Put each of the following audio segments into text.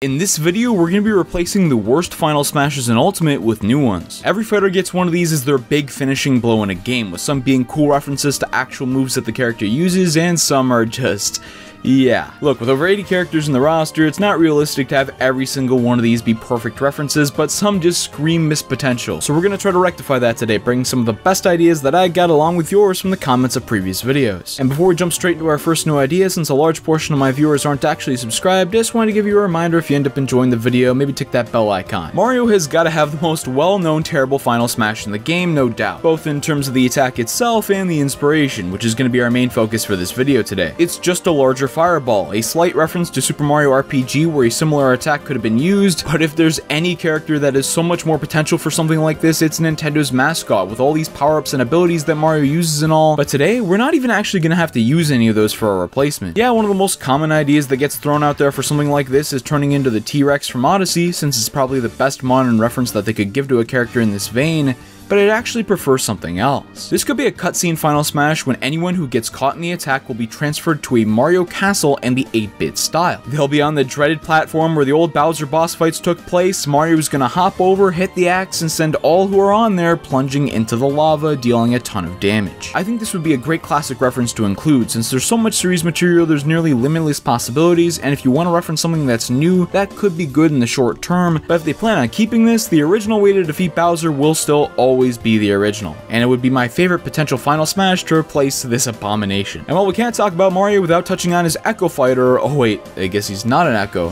In this video, we're going to be replacing the worst Final Smashes in Ultimate with new ones. Every fighter gets one of these as their big finishing blow in a game, with some being cool references to actual moves that the character uses, and some are just... yeah. Look, with over 80 characters in the roster, it's not realistic to have every single one of these be perfect references, but some just scream missed potential. So we're going to try to rectify that today, bringing some of the best ideas that I got along with yours from the comments of previous videos. And before we jump straight into our first new idea, since a large portion of my viewers aren't actually subscribed, I just wanted to give you a reminder, if you end up enjoying the video, maybe tick that bell icon. Mario has got to have the most well-known terrible Final Smash in the game, no doubt, both in terms of the attack itself and the inspiration, which is going to be our main focus for this video today. It's just a larger fireball, a slight reference to Super Mario RPG where a similar attack could have been used, but if there's any character that has so much more potential for something like this, it's Nintendo's mascot, with all these power-ups and abilities that Mario uses and all. But today, we're not even actually going to have to use any of those for a replacement. Yeah, one of the most common ideas that gets thrown out there for something like this is turning into the T-Rex from Odyssey, since it's probably the best modern reference that they could give to a character in this vein, but I'd actually prefer something else. This could be a cutscene Final Smash when anyone who gets caught in the attack will be transferred to a Mario Castle in the 8-bit style. They'll be on the dreaded platform where the old Bowser boss fights took place. Mario's gonna hop over, hit the axe, and send all who are on there plunging into the lava, dealing a ton of damage. I think this would be a great classic reference to include, since there's so much series material, there's nearly limitless possibilities, and if you want to reference something that's new, that could be good in the short term, but if they plan on keeping this, the original way to defeat Bowser will still always be the original, and it would be my favorite potential Final Smash to replace this abomination. And while we can't talk about Mario without touching on his Echo Fighter, oh wait, I guess he's not an Echo,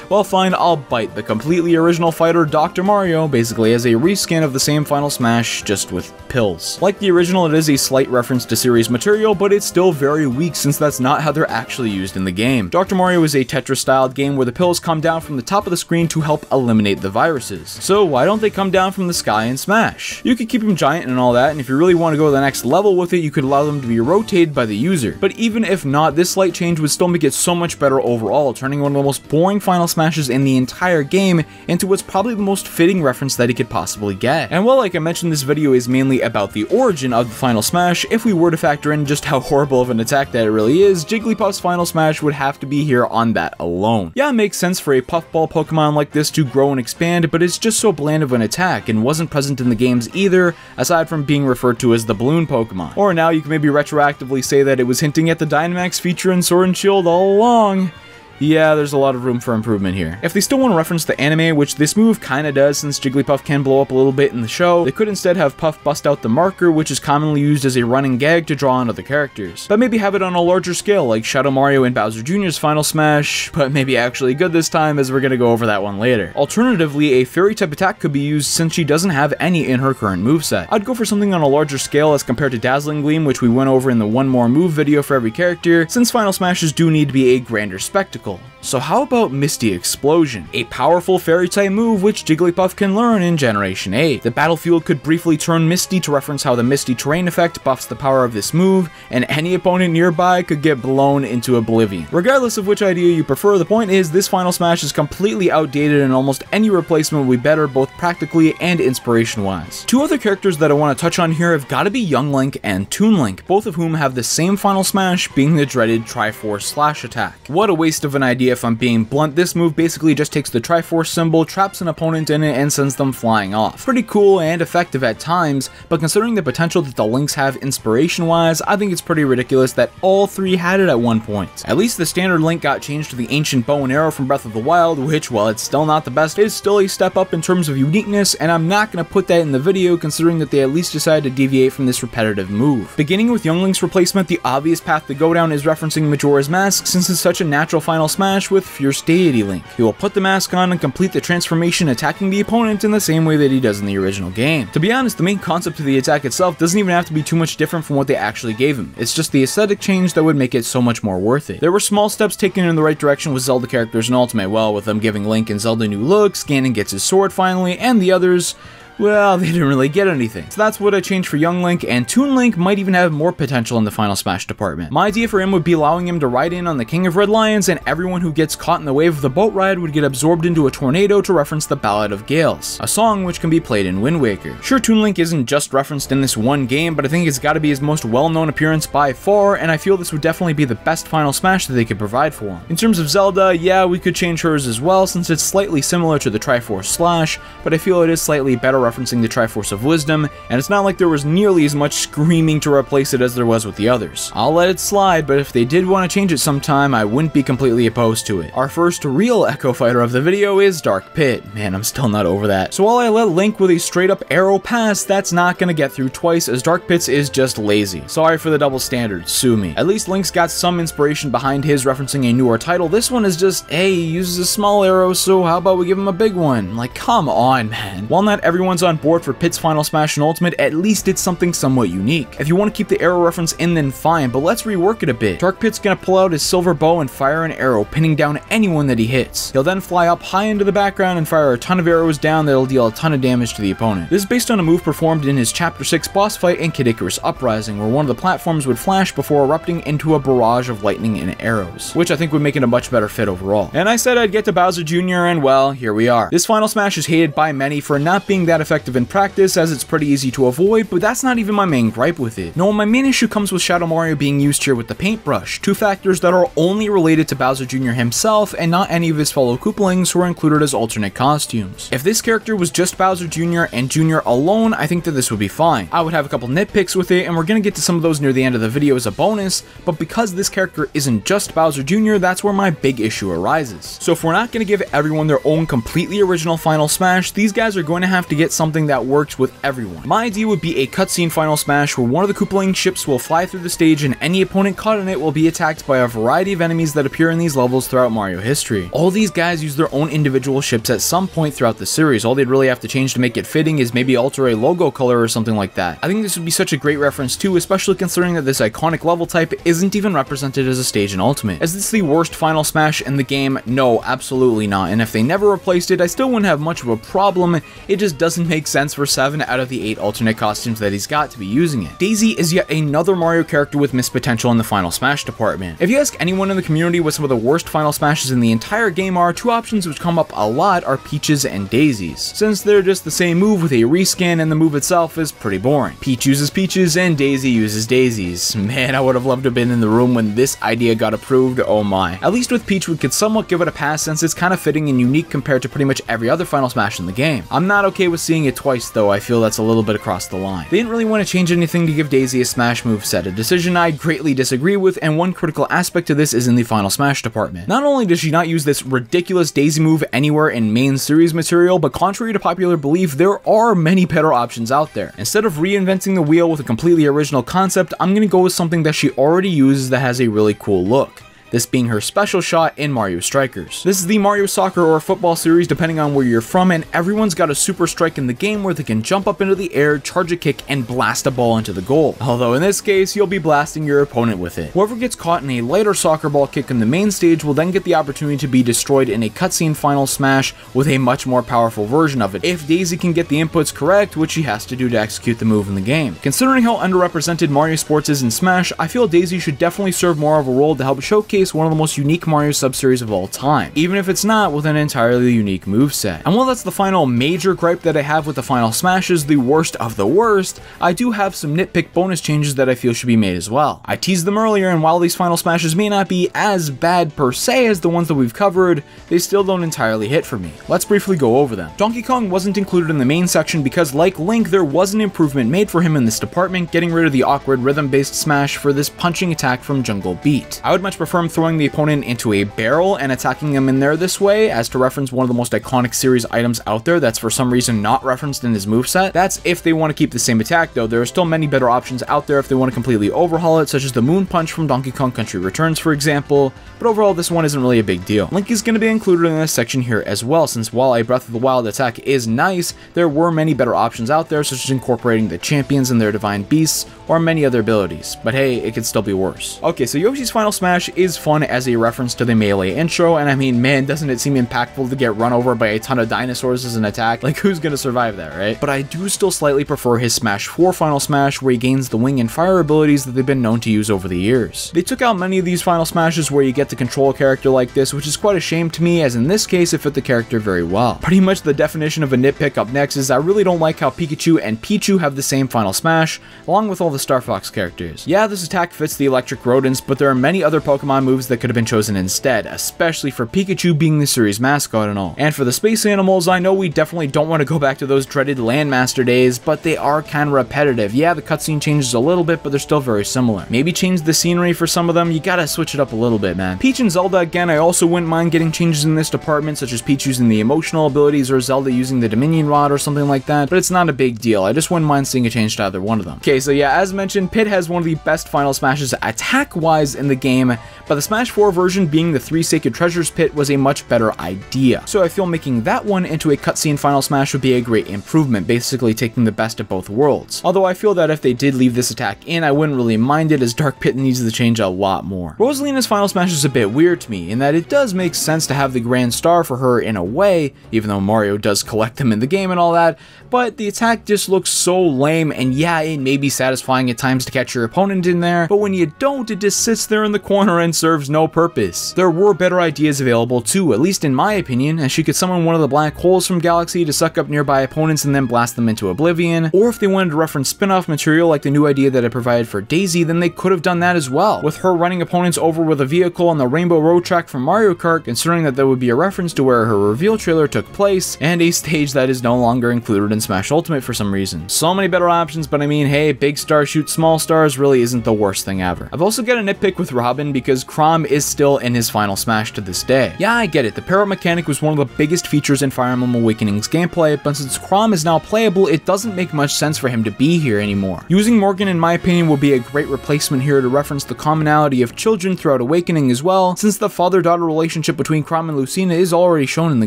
well fine, I'll bite. The completely original fighter Dr. Mario basically has a reskin of the same Final Smash, just with pills. Like the original, it is a slight reference to series material, but it's still very weak since that's not how they're actually used in the game. Dr. Mario is a Tetris-styled game where the pills come down from the top of the screen to help eliminate the viruses. So why don't they come down from the sky and smash? You could keep them giant and all that, and if you really want to go to the next level with it, you could allow them to be rotated by the user. But even if not, this slight change would still make it so much better overall, turning one of the most boring Final Smashes in the entire game into what's probably the most fitting reference that he could possibly get. And while, like I mentioned, this video is mainly about the origin of the Final Smash, if we were to factor in just how horrible of an attack that it really is, Jigglypuff's Final Smash would have to be here on that alone. Yeah, it makes sense for a Puffball Pokemon like this to grow and expand, but it's just so bland of an attack and wasn't present in the games either, aside from being referred to as the Balloon Pokemon. Or now you can maybe retroactively say that it was hinting at the Dynamax feature in Sword and Shield all along. Yeah, there's a lot of room for improvement here. If they still want to reference the anime, which this move kinda does since Jigglypuff can blow up a little bit in the show, they could instead have Puff bust out the marker, which is commonly used as a running gag to draw on other characters. But maybe have it on a larger scale, like Shadow Mario and Bowser Jr.'s Final Smash, but maybe actually good this time, as we're gonna go over that one later. Alternatively, a fairy type attack could be used since she doesn't have any in her current moveset. I'd go for something on a larger scale as compared to Dazzling Gleam, which we went over in the one more move video for every character, since Final Smashes do need to be a grander spectacle. So how about Misty Explosion, a powerful fairy type move which Jigglypuff can learn in Generation 8. The battlefield could briefly turn misty to reference how the Misty Terrain effect buffs the power of this move, and any opponent nearby could get blown into oblivion. Regardless of which idea you prefer, the point is this Final Smash is completely outdated and almost any replacement will be better both practically and inspiration wise. Two other characters that I want to touch on here have got to be Young Link and Toon Link, both of whom have the same Final Smash, being the dreaded Triforce Slash attack. What a waste of an idea if I'm being blunt. This move basically just takes the Triforce symbol, traps an opponent in it, and sends them flying off. Pretty cool and effective at times, but considering the potential that the Links have inspiration-wise, I think it's pretty ridiculous that all three had it at one point. At least the standard Link got changed to the ancient bow and arrow from Breath of the Wild, which, while it's still not the best, is still a step up in terms of uniqueness, and I'm not going to put that in the video considering that they at least decided to deviate from this repetitive move. Beginning with Young Link's replacement, the obvious path to go down is referencing Majora's Mask, since it's such a natural Final Smash with Fierce Deity Link. He will put the mask on and complete the transformation, attacking the opponent in the same way that he does in the original game. To be honest, the main concept of the attack itself doesn't even have to be too much different from what they actually gave him. It's just the aesthetic change that would make it so much more worth it. There were small steps taken in the right direction with Zelda characters in Ultimate, well, with them giving Link and Zelda new looks, Ganon gets his sword finally, and the others, well, they didn't really get anything. So that's what I changed for Young Link, and Toon Link might even have more potential in the Final Smash department. My idea for him would be allowing him to ride in on the King of Red Lions, and everyone who gets caught in the wave of the boat ride would get absorbed into a tornado to reference the Ballad of Gales, a song which can be played in Wind Waker. Sure, Toon Link isn't just referenced in this one game, but I think it's gotta be his most well-known appearance by far, and I feel this would definitely be the best Final Smash that they could provide for him. In terms of Zelda, yeah, we could change hers as well, since it's slightly similar to the Triforce Slash, but I feel it is slightly better referencing the Triforce of Wisdom, and it's not like there was nearly as much screaming to replace it as there was with the others. I'll let it slide, but if they did want to change it sometime, I wouldn't be completely opposed to it. Our first real Echo Fighter of the video is Dark Pit. Man, I'm still not over that. So while I let Link with a straight up arrow pass, that's not gonna get through twice, as Dark Pit's is just lazy. Sorry for the double standard, sue me. At least Link's got some inspiration behind his referencing a newer title. This one is just, hey, he uses a small arrow, so how about we give him a big one? Like, come on, man. While not everyone's on board for Pit's Final Smash and Ultimate, at least it's something somewhat unique. If you want to keep the arrow reference in, then fine, but let's rework it a bit. Dark Pit's gonna pull out his silver bow and fire an arrow, pinning down anyone that he hits. He'll then fly up high into the background and fire a ton of arrows down that'll deal a ton of damage to the opponent. This is based on a move performed in his Chapter 6 boss fight in Kid Icarus Uprising, where one of the platforms would flash before erupting into a barrage of lightning and arrows, which I think would make it a much better fit overall. And I said I'd get to Bowser Jr., and well, here we are. This Final Smash is hated by many for not being that effective in practice, as it's pretty easy to avoid, but that's not even my main gripe with it. No, my main issue comes with Shadow Mario being used here with the paintbrush, two factors that are only related to Bowser Jr. himself and not any of his fellow Koopalings who are included as alternate costumes. If this character was just Bowser Jr. and Jr. alone, I think that this would be fine. I would have a couple nitpicks with it, and we're gonna get to some of those near the end of the video as a bonus, but because this character isn't just Bowser Jr., that's where my big issue arises. So if we're not gonna give everyone their own completely original Final Smash, these guys are going to have to get something that works with everyone. My idea would be a cutscene Final Smash where one of the Koopaling ships will fly through the stage and any opponent caught in it will be attacked by a variety of enemies that appear in these levels throughout Mario history. All these guys use their own individual ships at some point throughout the series. All they'd really have to change to make it fitting is maybe alter a logo color or something like that. I think this would be such a great reference too, especially considering that this iconic level type isn't even represented as a stage in Ultimate. Is this the worst Final Smash in the game? No, absolutely not. And if they never replaced it, I still wouldn't have much of a problem. It just doesn't make sense for 7 out of the 8 alternate costumes that he's got to be using it. Daisy is yet another Mario character with missed potential in the Final Smash department. If you ask anyone in the community what some of the worst Final Smashes in the entire game are, two options which come up a lot are Peaches and Daisies, since they're just the same move with a reskin and the move itself is pretty boring. Peach uses Peaches and Daisy uses Daisies. Man, I would have loved to have been in the room when this idea got approved, oh my. At least with Peach we could somewhat give it a pass since it's kind of fitting and unique compared to pretty much every other Final Smash in the game. I'm not okay with seeing it twice though, I feel that's a little bit across the line. They didn't really want to change anything to give Daisy a Smash moveset, a decision I greatly disagree with, and one critical aspect to this is in the Final Smash department. Not only does she not use this ridiculous Daisy move anywhere in main series material, but contrary to popular belief, there are many better options out there. Instead of reinventing the wheel with a completely original concept, I'm gonna go with something that she already uses that has a really cool look. This being her special shot in Mario Strikers. This is the Mario Soccer or Football series depending on where you're from, and everyone's got a super strike in the game where they can jump up into the air, charge a kick, and blast a ball into the goal. Although in this case, you'll be blasting your opponent with it. Whoever gets caught in a lighter soccer ball kick in the main stage will then get the opportunity to be destroyed in a cutscene Final Smash with a much more powerful version of it, if Daisy can get the inputs correct, which she has to do to execute the move in the game. Considering how underrepresented Mario Sports is in Smash, I feel Daisy should definitely serve more of a role to help showcase one of the most unique Mario subseries of all time, even if it's not with an entirely unique moveset. And while that's the final major gripe that I have with the Final Smashes, the worst of the worst, I do have some nitpick bonus changes that I feel should be made as well. I teased them earlier, and while these Final Smashes may not be as bad per se as the ones that we've covered, they still don't entirely hit for me. Let's briefly go over them. Donkey Kong wasn't included in the main section because, like Link, there was an improvement made for him in this department, getting rid of the awkward rhythm-based smash for this punching attack from Jungle Beat. I would much prefer him throwing the opponent into a barrel and attacking them in there this way, as to reference one of the most iconic series items out there that's for some reason not referenced in his moveset. That's if they want to keep the same attack though. There are still many better options out there if they want to completely overhaul it, such as the Moon Punch from Donkey Kong Country Returns for example, but overall this one isn't really a big deal. Link is going to be included in this section here as well, since while a Breath of the Wild attack is nice, there were many better options out there, such as incorporating the champions and their divine beasts, or many other abilities, but hey, it could still be worse. Okay, so Yoshi's Final Smash is was fun as a reference to the Melee intro, and I mean, man, doesn't it seem impactful to get run over by a ton of dinosaurs as an attack? Like, who's gonna survive that, right? But I do still slightly prefer his Smash 4 Final Smash, where he gains the wing and fire abilities that they've been known to use over the years. They took out many of these Final Smashes where you get to control a character like this, which is quite a shame to me, as in this case it fit the character very well. Pretty much the definition of a nitpick up next is I really don't like how Pikachu and Pichu have the same Final Smash, along with all the Star Fox characters. Yeah, this attack fits the electric rodents, but there are many other Pokemon moves that could have been chosen instead, especially for Pikachu being the series mascot and all. And for the space animals, I know we definitely don't want to go back to those dreaded Landmaster days, but they are kind of repetitive. Yeah, the cutscene changes a little bit, but they're still very similar. Maybe change the scenery for some of them, you gotta switch it up a little bit, man. Peach and Zelda, again, I also wouldn't mind getting changes in this department, such as Peach using the emotional abilities or Zelda using the Dominion Rod or something like that, but it's not a big deal. I just wouldn't mind seeing a change to either one of them. Okay, so yeah, as mentioned, Pit has one of the best Final Smashes attack-wise in the game, but the Smash 4 version being the 3 Sacred Treasures Pit was a much better idea. So I feel making that one into a cutscene Final Smash would be a great improvement, basically taking the best of both worlds. Although I feel that if they did leave this attack in, I wouldn't really mind it, as Dark Pit needs to change a lot more. Rosalina's Final Smash is a bit weird to me, in that it does make sense to have the Grand Star for her in a way, even though Mario does collect them in the game and all that, but the attack just looks so lame, and yeah, it may be satisfying at times to catch your opponent in there, but when you don't, it just sits there in the corner and serves no purpose. There were better ideas available too, at least in my opinion, as she could summon one of the black holes from Galaxy to suck up nearby opponents and then blast them into oblivion, or if they wanted to reference spin-off material like the new idea that I provided for Daisy, then they could have done that as well, with her running opponents over with a vehicle on the Rainbow Road track from Mario Kart, considering that there would be a reference to where her reveal trailer took place, and a stage that is no longer included in Smash Ultimate for some reason. So many better options, but I mean, hey, big stars shoot small stars really isn't the worst thing ever. I've also got a nitpick with Robin because Chrom is still in his Final Smash to this day. Yeah, I get it, the parrot mechanic was one of the biggest features in Fire Emblem Awakening's gameplay, but since Chrom is now playable, it doesn't make much sense for him to be here anymore. Using Morgan, in my opinion, will be a great replacement here to reference the commonality of children throughout Awakening as well, since the father-daughter relationship between Chrom and Lucina is already shown in the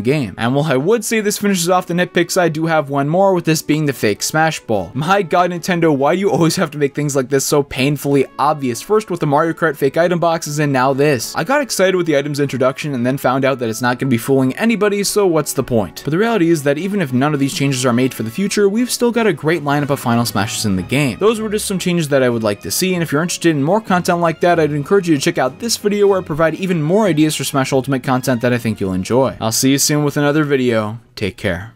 game. And while I would say this finishes off the nitpicks, I do have one more, with this being the fake Smash Ball. My god, Nintendo, why do you always have to make things like this so painfully obvious? First with the Mario Kart fake item boxes, and now this. I got excited with the item's introduction and then found out that it's not going to be fooling anybody, so what's the point? But the reality is that even if none of these changes are made for the future, we've still got a great lineup of Final Smashes in the game. Those were just some changes that I would like to see, and if you're interested in more content like that, I'd encourage you to check out this video where I provide even more ideas for Smash Ultimate content that I think you'll enjoy. I'll see you soon with another video. Take care.